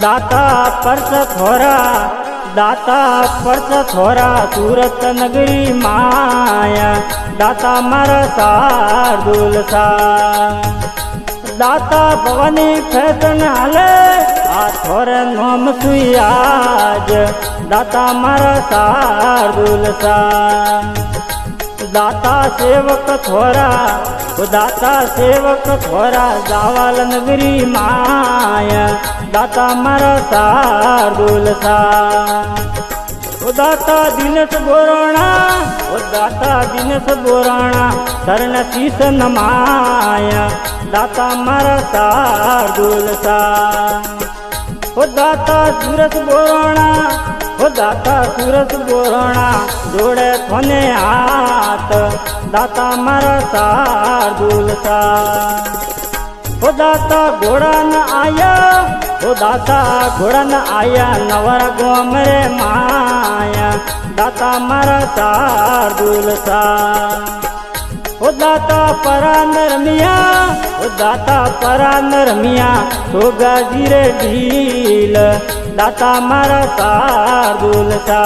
दाता परस थोरा, दाता परस थोरा, सूरत नगरी माया, दाता मारा शार्दुल सा। दाता भवानी फैशन हाले आ थोरे नोम सुयाज, दाता मारा शार्दुल सा। दाता सेवक थोरा, दाता सेवक थोरा, जावाल नगरी माया, दाता मारा शार्दुल सा। दाता दिनेश बोराणा, दाता दिनेश बोराणा, शरण शीश नमाया, दाता मारा शार्दुल सा। दाता सूरज बोराणा, दाता सूरज बोराणा, जोड़े थोने हाथ, दाता मारा शार्दुल सा। दाता घोड़ा न आया, दाता घोड़ा न आया, नवर गोम रे माया, दाता मारा शार्दुल सा। दाता परा नरमिया, दाता परा नरमिया, सोगा जीरे ढील, दाता मारा शार्दुल सा।